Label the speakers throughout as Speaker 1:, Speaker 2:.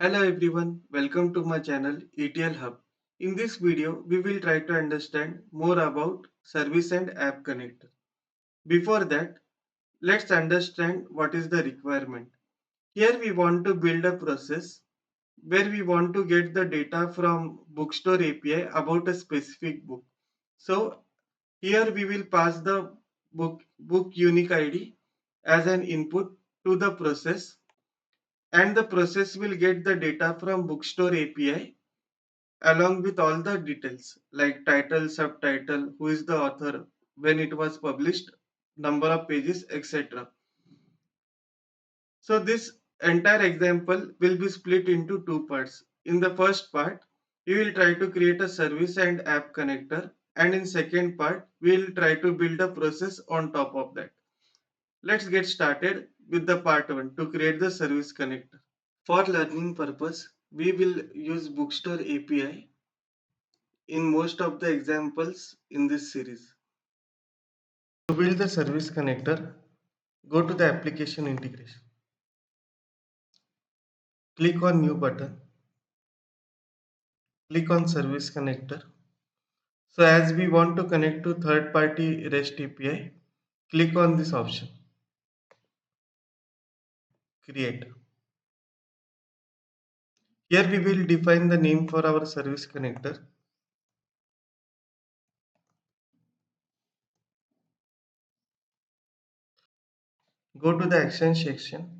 Speaker 1: Hello everyone, welcome to my channel ETL Hub. In this video, we will try to understand more about service and app connector. Before that, let's understand what is the requirement. Here we want to build a process where we want to get the data from Bookstore API about a specific book. So here we will pass the book unique ID as an input to the process, and the process will get the data from Bookstore API along with all the details like title, subtitle, who is the author, when it was published, number of pages, etc. So this entire example will be split into two parts. In the first part, we will try to create a service and app connector, and in second part, we will try to build a process on top of that. Let's get started with the part 1 to create the service connector. For learning purpose, we will use Bookstore API in most of the examples in this series. To build the service connector, go to the application integration. Click on new button. Click on service connector. So as we want to connect to third party REST API, click on this option. Create. Here we will define the name for our service connector. Go to the action section.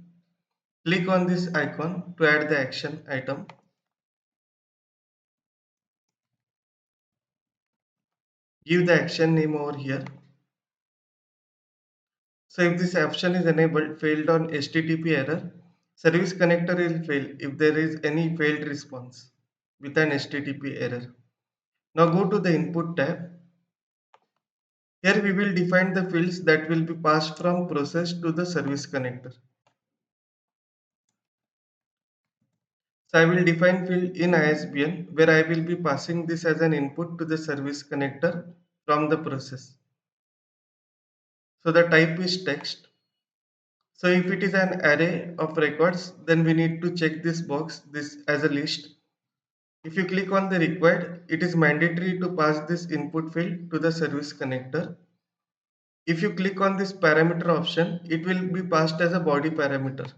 Speaker 1: Click on this icon to add the action item. Give the action name over here. So if this option is enabled, failed on HTTP error, service connector will fail if there is any failed response with an HTTP error. Now go to the input tab. Here we will define the fields that will be passed from process to the service connector. So I will define field in ISBN where I will be passing this as an input to the service connector from the process. So the type is text. So if it is an array of records, then we need to check this box this as a list. If you click on the required, it is mandatory to pass this input field to the service connector. If you click on this parameter option, it will be passed as a body parameter.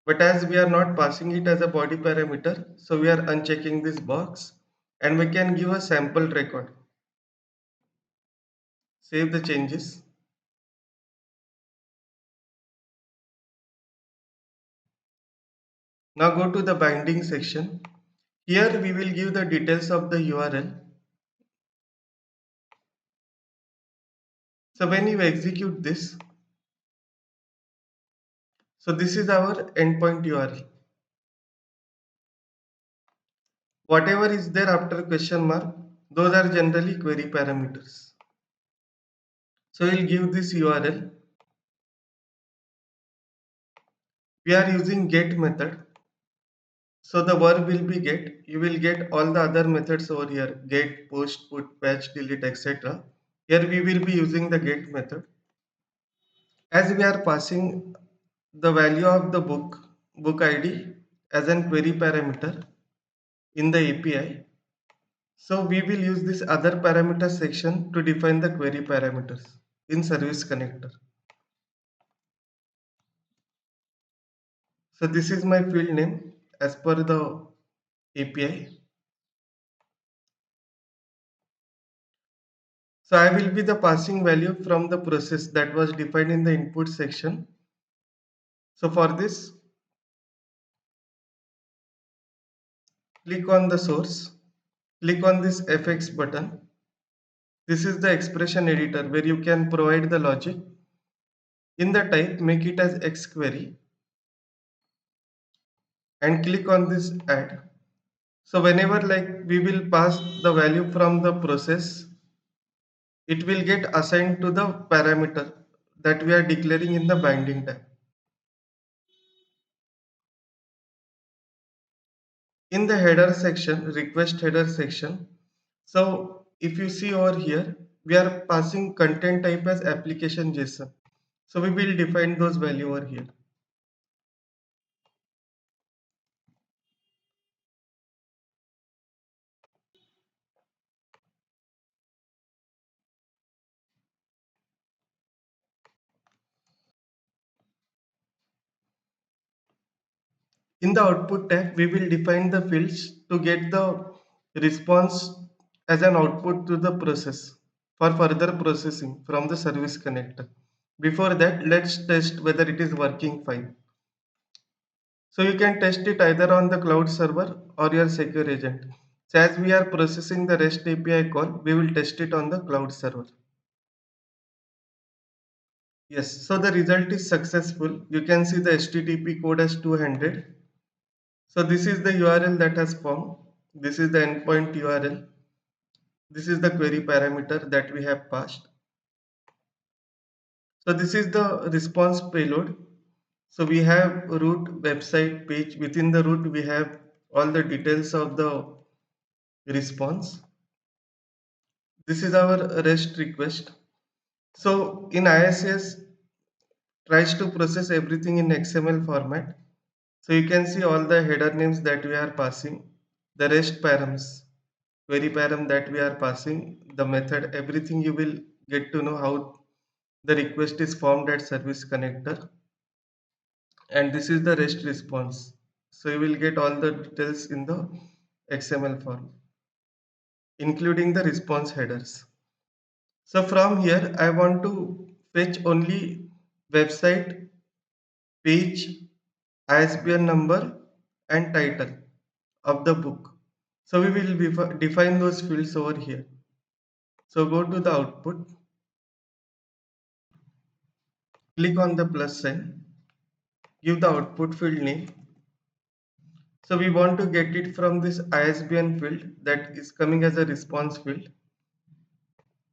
Speaker 1: But as we are not passing it as a body parameter, so we are unchecking this box and we can give a sample record. Save the changes. Now go to the binding section. Here we will give the details of the URL. So when you execute this, so this is our endpoint URL. Whatever is there after question mark, those are generally query parameters. So we'll give this URL. We are using get method. So the verb will be get. You will get all the other methods over here: get, post, put, patch, delete, etc. Here we will be using the get method. As we are passing the value of the book ID as an query parameter in the API, so we will use this other parameter section to define the query parameters in service connector. So this is my field name as per the API. So I will be the passing value from the process that was defined in the input section. So for this, click on the source, click on this FX button. This is the expression editor where you can provide the logic. In the type, make it as X query and click on this add. So whenever we will pass the value from the process, it will get assigned to the parameter that we are declaring in the binding tab. In the header section, request header section, so if you see over here, we are passing content type as application JSON. So we will define those value over here. In the output tab, we will define the fields to get the response as an output to the process for further processing from the service connector. Before that, let's test whether it is working fine. So you can test it either on the cloud server or your secure agent. So as we are processing the REST API call, we will test it on the cloud server. Yes, so the result is successful. You can see the HTTP code as 200. So this is the URL that has formed. This is the endpoint URL. This is the query parameter that we have passed. So this is the response payload. So we have root, website, page. Within the root, we have all the details of the response. This is our REST request. So in IICS tries to process everything in XML format. So you can see all the header names that we are passing, the REST params, query param that we are passing, the method, everything you will get to know how the request is formed at service connector, and this is the REST response. So you will get all the details in the XML form, including the response headers. So from here, I want to fetch only website, page, ISBN number, and title of the book. So we will define those fields over here. So go to the output, click on the plus sign, give the output field name. So we want to get it from this ISBN field that is coming as a response field.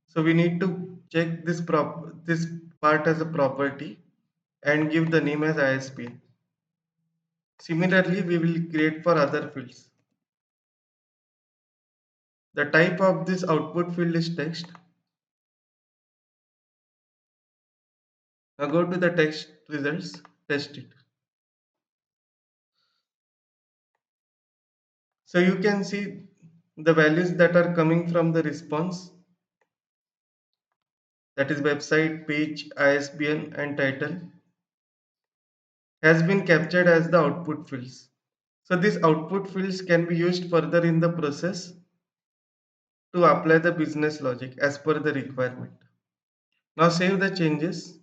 Speaker 1: So we need to check this part as a property and give the name as ISBN. Similarly, we will create for other fields. The type of this output field is text. Now go to the text results, test it. So you can see the values that are coming from the response, that is website, page, ISBN and title, has been captured as the output fields. So these output fields can be used further in the process to apply the business logic as per the requirement. Now save the changes.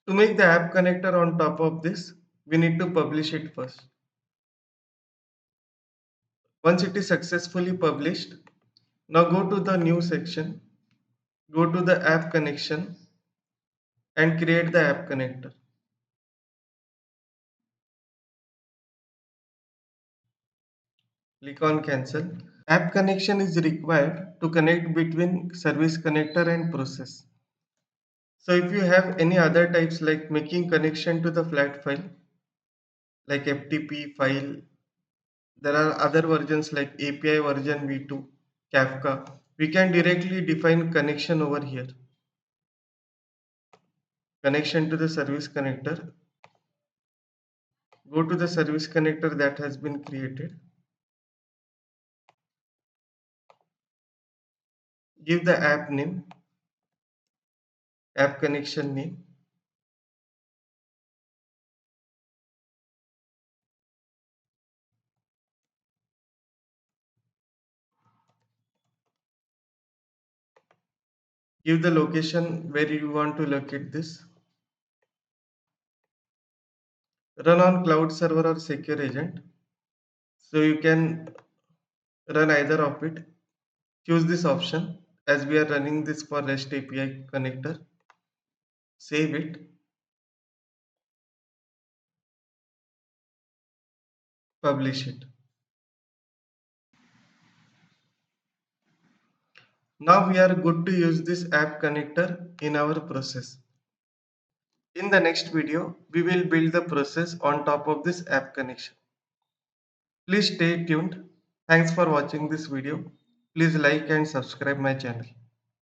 Speaker 1: To make the app connector on top of this, we need to publish it first. Once it is successfully published, now go to the new section, go to the app connection and create the app connector. Click on cancel. App connection is required to connect between service connector and process. So if you have any other types like making connection to the flat file like FTP file, there are other versions like API version v2, Kafka. We can directly define connection over here. Connection to the service connector. Go to the service connector that has been created. Give the app name, app connection name. Give the location where you want to locate this. Run on cloud server or secure agent. So you can run either of it. Choose this option as we are running this for REST API connector. Save it. Publish it. Now we are good to use this app connector in our process. In the next video, we will build the process on top of this app connection. Please stay tuned. Thanks for watching this video. Please like and subscribe my channel.